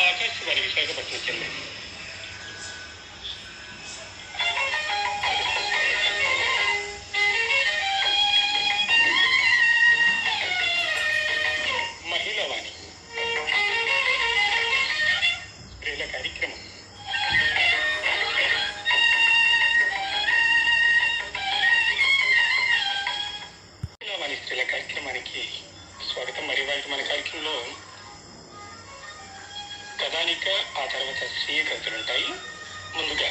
ఆకాశవాణి విశాఖపట్నం చెందింది. మహిళావాణి స్త్రీల కార్యక్రమం. మహిళావాణి స్త్రీల కార్యక్రమానికి స్వాగతం. మరి వాటి మన కార్యక్రమంలో కథానిక, ఆ తర్వాత స్వీయ కథలుంటాయి. ముందుగా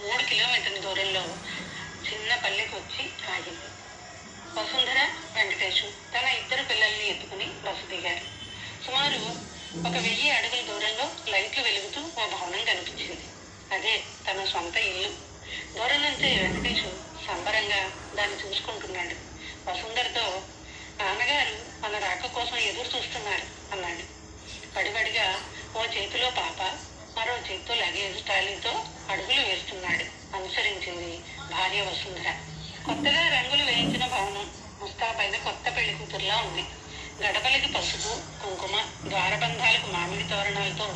3 కిలోమీటర్ల దూరంలో చిన్న పల్లెకి వచ్చి ఆగింది. వసుంధర, వెంకటేషు తన 2 పిల్లల్ని ఎత్తుకుని బస్సు దిగారు. సుమారు 1000 అడుగుల దూరంలో లైట్లు వెలుగుతూ ఓ భవనం కనిపించింది. అదే తన సొంత ఇల్లు. దూరం నుంచే వెంకటేషు సంబరంగా దాన్ని చూసుకుంటున్నాడు. వసుంధరతో, నాన్నగారు మన రాక కోసం ఎదురు చూస్తున్నారు అన్నాడు. పడిపడిగా ఓ చేతిలో పాప, మరో చేతితో లగేజ్ ట్రాలీతో అడుగులు వేస్తున్నాడు. అనుసరించింది భార్య వసుంధర. కొత్తగా రంగులు వేయించిన భవనం ముస్తాబైన కొత్త పెళ్లి కూతురులా ఉంది. గడపలకి పసుపు, కుంకుమ, ద్వారబంధాలకు మామిడి తోరణాలతో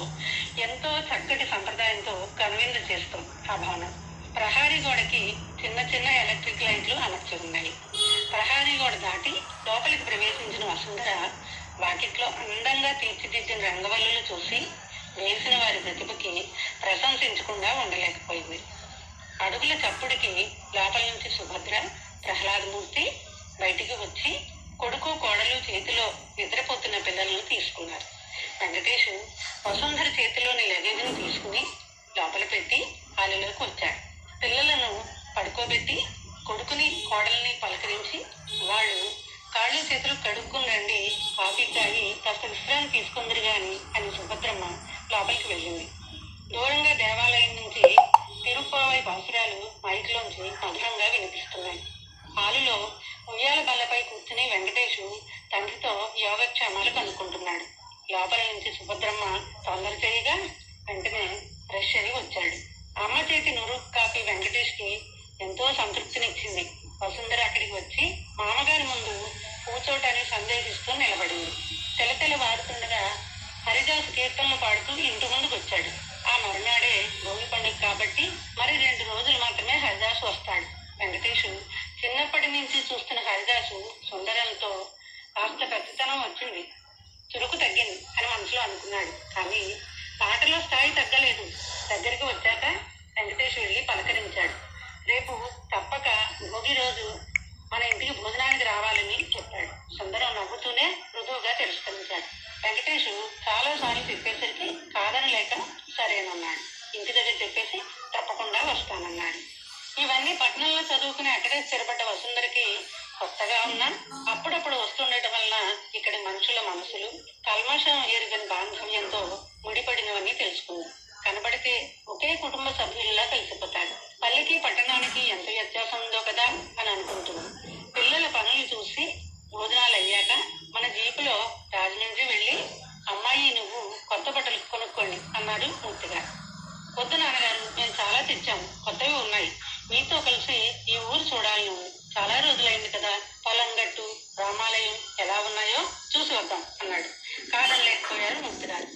ఎంతో చక్కటి సంప్రదాయంతో కనువిందు చేస్తుంది ఆ భవనం. ప్రహారీ గోడకి చిన్న చిన్న ఎలక్ట్రిక్ లైట్లు అమర్చి ఉన్నాయి. ప్రహారీ గోడ దాటి లోపలికి ప్రవేశించిన వసుంధర వాకిట్లో అందంగా తీర్చిదిద్దిన రంగవల్లులు చూసి వేసిన వారి ప్రతిభకి ప్రశంసించకుండా ఉండలేకపోయింది. అడుగుల చప్పుడికి లోపల నుంచి సుభద్ర, ప్రహ్లాదమూర్తి బయటికి వచ్చి కొడుకు కోడలు చేతిలో నిద్రపోతున్న పిల్లలను తీసుకున్నారు. వెంకటేషు వసుంధర చేతిలోని లగేజ్ని తీసుకుని లోపల పెట్టి హాలులోకి వచ్చాడు. పిల్లలను పడుకోబెట్టి కొడుకుని కోడల్ని పలకరించి, వాళ్ళు కాళ్ళు చేతులు కడుక్కుని రండి, కాఫీ తాగి కాస్త విశ్రాంతి తీసుకుందరు గాని అని సుభద్రమ్మ లోపలికి వెళ్ళింది. దూరంగా దేవాలయం నుంచి తిరుప్పావై బాసురాలు మైక్లోంచి మధురంగా వినిపిస్తున్నాయి. హాలులో ఉయ్యాల బల్లపై కూర్చుని వెంకటేషు తండ్రితో యోగక్షేమాలు కనుక్కుంటున్నాడు. లోపల నుంచి సుభద్రమ్మ తొందర చేయగా వెంటనే ఫ్రెష్ అయి వచ్చాడు. అమ్మ చేతి నురుగు కాఫీ వెంకటేష్కి ఎంతో సంతృప్తినిచ్చింది. వసుంధర అక్కడికి వచ్చి మామగారి ముందు కూర్చోటానికి సందేహిస్తూ నిలబడింది. తెలతెల వారుతుండగా హరిదాసు కీర్తనలు పాడుతూ ఇంటి ముందుకు వచ్చాడు. ఆ మరునాడే భోగి పండుగ కాబట్టి మరి 2 రోజులు మాత్రమే హరిదాసు వస్తాడు. వెంకటేషు చిన్నప్పటి నుంచి చూస్తున్న హరిదాసు సుందరంతో కాస్త పెద్దతనం వచ్చింది, చురుకు తగ్గింది అని మనసులో అనుకున్నాడు. కానీ పాటలో స్థాయి తగ్గలేదు. దగ్గరికి వచ్చాక వెంకటేష్ వెళ్ళి పలకరించాడు. రేపు తప్పక భోగి రోజు మన ఇంటికి భోజనానికి రావాలని చెప్పాడు. సుందరం నవ్వుతూనే మృదువుగా తిరస్కరించాడు. వెంకటేషు చాలాసార్లు చెప్పేసరికి కాదనలేక సరేనన్నాడు. ఇంటి దగ్గర చెప్పేసి తప్పకుండా వస్తానన్నాడు. ఇవన్నీ పట్టణంలో చదువుకుని అక్కడే స్థిరపడ్డ వసుంధరకి కొత్తగా ఉన్నా అప్పుడప్పుడు వస్తుండటం వలన ఇక్కడి మనుషుల మనసులు కల్మషం ఎరుగని బాంధవ్యంతో ముడిపడినవన్నీ తెలుసుకుంది. కనబడితే ఒకే కుటుంబ సభ్యుల్లా కలిసిపోతాడు. పల్లెకి పట్టణానికి ఎంత వ్యత్యాసం ఉందో కదా అని అనుకుంటుంది. పిల్లల పనులు చూసి భోజనాలు అయ్యాక మన జీపులో రాజమండ్రి వెళ్ళి అమ్మాయి నువ్వు కొత్త బట్టలు కొనుక్కోండి అన్నాడు మూర్తిగా. వద్దు నాన్నగారు, మేము చాలా తెచ్చాము, కొత్తవి ఉన్నాయి. మీతో కలిసి ఈ ఊరు చూడాలి, నువ్వు చాలా రోజులైంది కదా, పొలంగట్టు, రామాలయం ఎలా ఉన్నాయో చూసి వద్దాం అన్నాడు. కాదనలేకపోయారు మూర్తిగారు.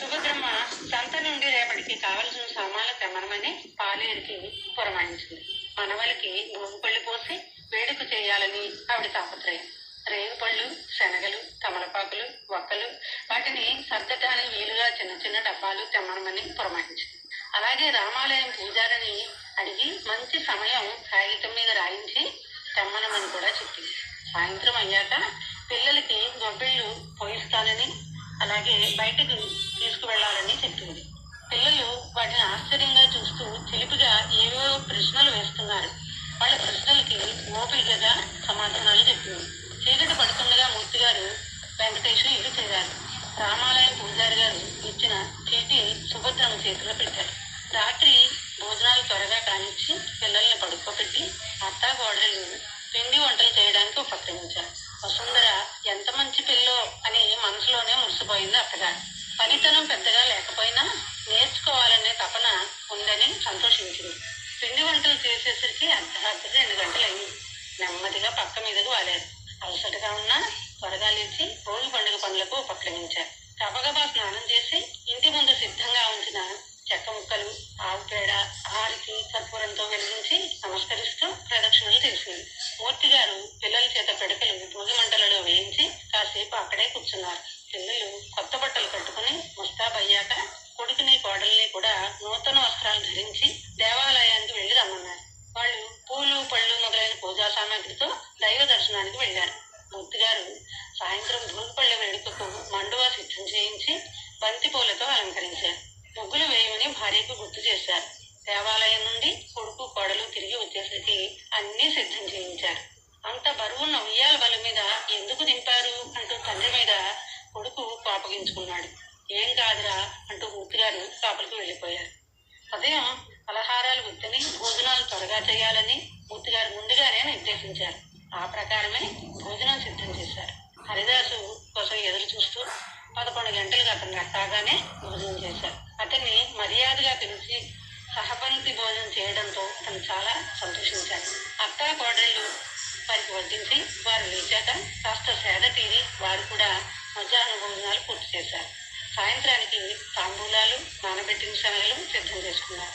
సుభద్రమ్మ సంత నుండి రేపటికి కావలసిన సామాన్లు తెమ్మనమని పాలేరికి పురమాయించింది. మనవలకి భోగిపళ్ళు పోసి వేడుక చేయాలని ఆవిడ తాపత్రయం. రేగుపళ్ళు, శనగలు, తమలపాకులు, వక్కలు, వాటిని సర్దటానికి వీలుగా చిన్న చిన్న డబ్బాలు తెమ్మనమని పురమాయించింది. అలాగే రామాలయం పూజారిని అడిగి మంచి సమయం కాగితం మీద రాయించి తెమ్మనమని కూడా చెప్పింది. సాయంత్రం అయ్యాక పిల్లలకి గొబ్బిళ్ళు పోయిస్తానని, అలాగే బయటకు తీసుకువెళ్లాలని చెప్పింది. పిల్లలు వాటిని ఆశ్చర్యంగా చూస్తూ చిలిపిగా ఏవో ప్రశ్నలు వేస్తున్నారు. వాళ్ళ ప్రశ్నలకి ఓపికగా సమాధానాలు చెప్పింది. చీకటి పడుతుండగా మూర్తిగారు వెంకటేష్ ఇల్లు చేరారు. రామాలయం పూజారి గారు ఇచ్చిన చీటి సుభద్రమ్మ చేతిలో పెట్టారు. రాత్రి భోజనాలు త్వరగా కానిచ్చి పిల్లల్ని పడుకోబెట్టి అత్తా కోడళ్ళు పిండి వంటలు చేయడానికి ఉపక్రమించారు. వసుంధర ఎంత మంచి పిల్లో అని మనసులోనే మురిసిపోయింది అత్తగారు. పనితనం పెద్దగా లేకపోయినా నేర్చుకోవాలనే తపన ఉందని సంతోషించింది. పిండి వంటలు చేసేసరికి అర్ధరాత్రి 2 గంటలైంది. నెమ్మదిగా పక్క మీదకు వాలారు. అలసటగా ఉన్నా త్వరగా లేచి భోగి పండుగ పనులకు ఆక్రమించారు. గబగబా స్నానం చేసి ఇంటి ముందు సిద్ధంగా ఉంచిన చెక్క ముక్కలు, ఆవు పేడ, హారతి, కర్పూరంతో వెలిగించి నమస్కరిస్తూ ప్రదక్షిణలు చేసింది. మూర్తి గారు పిల్లల చేత పిడకలు భోగి మంటలలో వేయించి కాసేపు అక్కడే కూర్చున్నారు. పిల్లలు కొత్త బట్టలు కట్టుకుని ముస్తాబయ్యాక కొడుకుని కోడల్ని కూడా నూతన వస్త్రాలు ధరించి దేవాలయానికి వెళ్లి రమ్మన్నారు. వాళ్ళు పూలు, పళ్ళు మొదలైన పూజా సామాగ్రితో దైవ దర్శనానికి వెళ్లారు. మూర్తి గారు సాయంత్రం భోగిపళ్ళ వేడుకకు మండువా సిద్ధం చేయించి బంతి పూలతో అలంకరించారు. ముగ్గులు వేయమని భార్యకు గుర్తు చేశారు. దేవాలయం నుండి కొడుకు కోడలు తిరిగి వచ్చేసరికి అన్నీ సిద్ధం చేయించారు. అంత బరువున్న ఉయ్యాల బల మీద ఎందుకు దింపారు అంటూ తండ్రి మీద కొడుకు కోపగించుకున్నాడు. ఏం కాదురా అంటూ మూర్తి గారు లోపలికి వెళ్లిపోయారు. ఉదయం పలహారాలు గుర్తుని భోజనాలు త్వరగా చేయాలని మూర్తి గారు ముందుగానే నిర్దేశించారు. ఆ ప్రకారమే భోజనం సిద్ధం చేశారు. హరిదాసు కోసం ఎదురు చూస్తూ 11 గంటలకు అతను రాగానే భోజనం చేశారు. అతన్ని మర్యాదగా పిలిచి సహపంక్తి భోజనం చేయడంతో అతను చాలా సంతోషించారు. అత్తా కోడళ్ళు వారికి వడ్డించి వారు లేచాక కాస్త సేద తీరి వారు కూడా మధ్యాహ్న భోజనాలు పూర్తి చేశారు. సాయంత్రానికి తాంబూలాలు, నానబెట్టిన శనగలు సిద్ధం చేసుకున్నారు.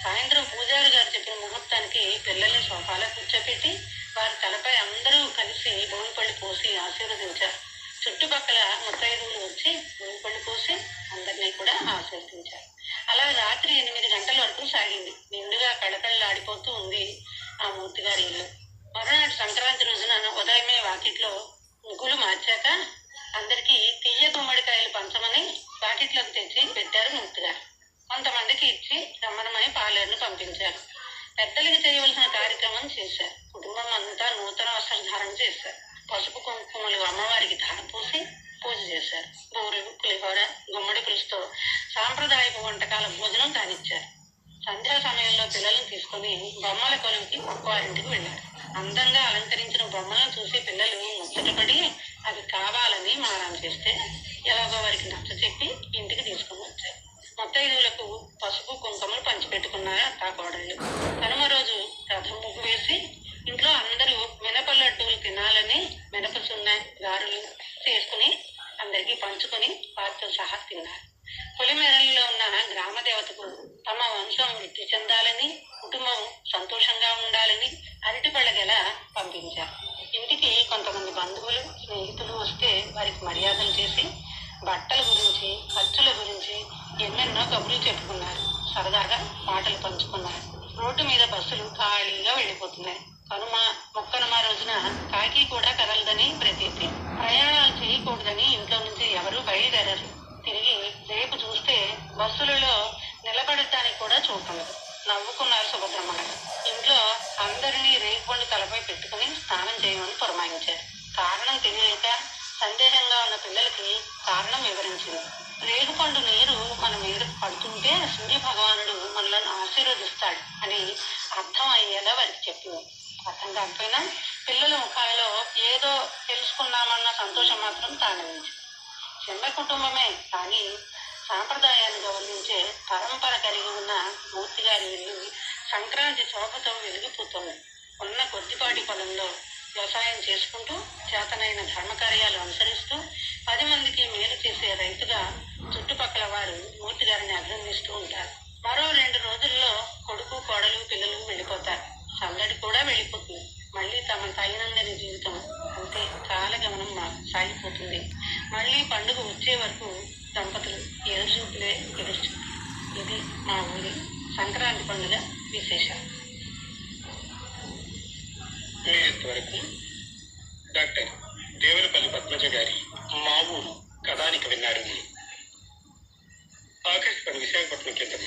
సాయంత్రం పూజారి గారు చెప్పిన ముహూర్తానికి పిల్లల్ని సోఫాలో కూర్చోపెట్టి వారి తలపై అందరూ కలిసి భోగిపళ్ళు పోసి ఆశీర్వదించారు. చుట్టుపక్కల ముత్తైదువులు వచ్చి భోగిపళ్ళు పోసి అందరినీ కూడా ఆశీర్వదించారు. అలా రాత్రి 8 గంటల వరకు సాగింది. నిండుగా కళకళలాడిపోతూ ఉంది ఆ మూర్తి గారి ఇల్లు. మరునాడు సంక్రాంతి రోజున ఉదయమే వాకిట్లో ముగ్గులు మార్చాక అందరికీ తీయ గుమ్మడికాయలు పంచమని వాకిట్లోకి తెచ్చి పెట్టారు మూర్తి గారు. కొంతమందికి ఇచ్చి రమ్మనమని పాలేరును పంపించారు. పెద్దలకి చేయవలసిన కార్యక్రమం చేశారు. కుటుంబం అంతా నూతన వస్త్రధారణ చేశారు. పసుపు కుంకుమలు అమ్మవారికి ధారపోసి పూజ చేశారు. బూరెలు, పులిహోర, గుమ్మడి పులుసుతో సాంప్రదాయపు వంటకాల భోజనం కానిచ్చారు. సంధ్యా సమయంలో పిల్లలను తీసుకుని బొమ్మల కొలువుకి పక్కవారింటికి వెళ్ళారు. అందంగా అలంకరించిన బొమ్మలను చూసి పిల్లలు ముచ్చటపడి అవి కావాలని మారం చేస్తే ఎలాగో వారికి నచ్చ చెప్పి ఇంటికి తీసుకుని వచ్చారు. ముత్తైదువులకు పసుపు కుంకుమలు పంచిపెట్టుకున్నారు అత్తా కోడళ్ళు. కనుమ రోజు రథం ముగ్గు వేసి ఇంట్లో అందరూ మినప లడ్డూలు తినాలని మినప సున్న, గారులు చేసుకుని అందరికీ పంచుకొని వారితో సహా తిన్నారు. పొలిమేరల్లో ఉన్న గ్రామ దేవతకు తమ వంశం వృద్ధి చెందాలని, కుటుంబం సంతోషంగా ఉండాలని అరటిపళ్ళ గెల పంపించారు. ఇంటికి కొంతమంది బంధువులు, స్నేహితులు వస్తే వారికి మర్యాదలు చేసి బట్టల గురించి, ఖర్చుల గురించి ఎన్నెన్నో కబుర్లు చెప్పుకున్నారు. సరదాగా మాటలు పంచుకున్నారు. రోడ్డు మీద బస్సులు ఖాళీగా వెళ్ళిపోతున్నాయి. కనుమ, మొక్కనుమ రోజున కాకి కూడా కదలదని ప్రతీతి. ప్రయాణాలు చేయకూడదని ఇంట్లో నుంచి ఎవరూ బయలుదేరారు. తిరిగి రేపు చూస్తే బస్సులలో నిలబడటానికి కూడా చూడలేదు. నవ్వుకున్నారు సుభద్రమ్మ గారు. ఇంట్లో అందరినీ రేగుపండు తలపై పెట్టుకుని స్నానం చేయమని పురమాయించారు. కారణం తెలియక సందేహంగా ఉన్న పిల్లలకి కారణం వివరించింది. రేగుపండు నీరు మన మీద పడుతుంటే సూర్య భగవానుడు మనలను ఆశీర్వదిస్తాడు అని అర్థం అయ్యేలా వారికి చెప్పింది. అర్థం కాకపోయినా పిల్లల ముఖాలలో ఏదో తెలుసుకున్నామన్న సంతోషం మాత్రం తాండవించింది. చిన్న కుటుంబమే కానీ సాంప్రదాయాన్ని గౌరవించే పరంపర కలిగి ఉన్న మూర్తి గారి ఇల్లు సంక్రాంతి శోభతో వెలిగిపోతుంది. ఉన్న కొద్దిపాటి పొలంలో వ్యవసాయం చేసుకుంటూ చేతనైన ధర్మకార్యాలు అనుసరిస్తూ 10 మందికి మేలు చేసే రైతుగా చుట్టుపక్కల వారు మూర్తి గారిని అభినందిస్తూ ఉంటారు. మరో 2 రోజుల్లో కొడుకు, కోడలు, పిల్లలు వెళ్ళిపోతారు. సందడి కూడా వెళ్ళిపోతుంది. మళ్ళీ తమ దైనందిన జీవితం అంతే కాలగమనం సాగిపోతుంది. మళ్ళీ పండుగ వచ్చే వరకు దంపతులు ఎదురుచూపులే ఎదురుచూపు. ఇది మా ఊరి సంక్రాంతి పండుగ విశేషాలు. ఇంతవరకు డాక్టర్ దేవులపల్లి పద్మజ గారి మా ఊరు కథానిక విన్నారు. ఆకాశవాణి విశాఖపట్నం కేంద్రం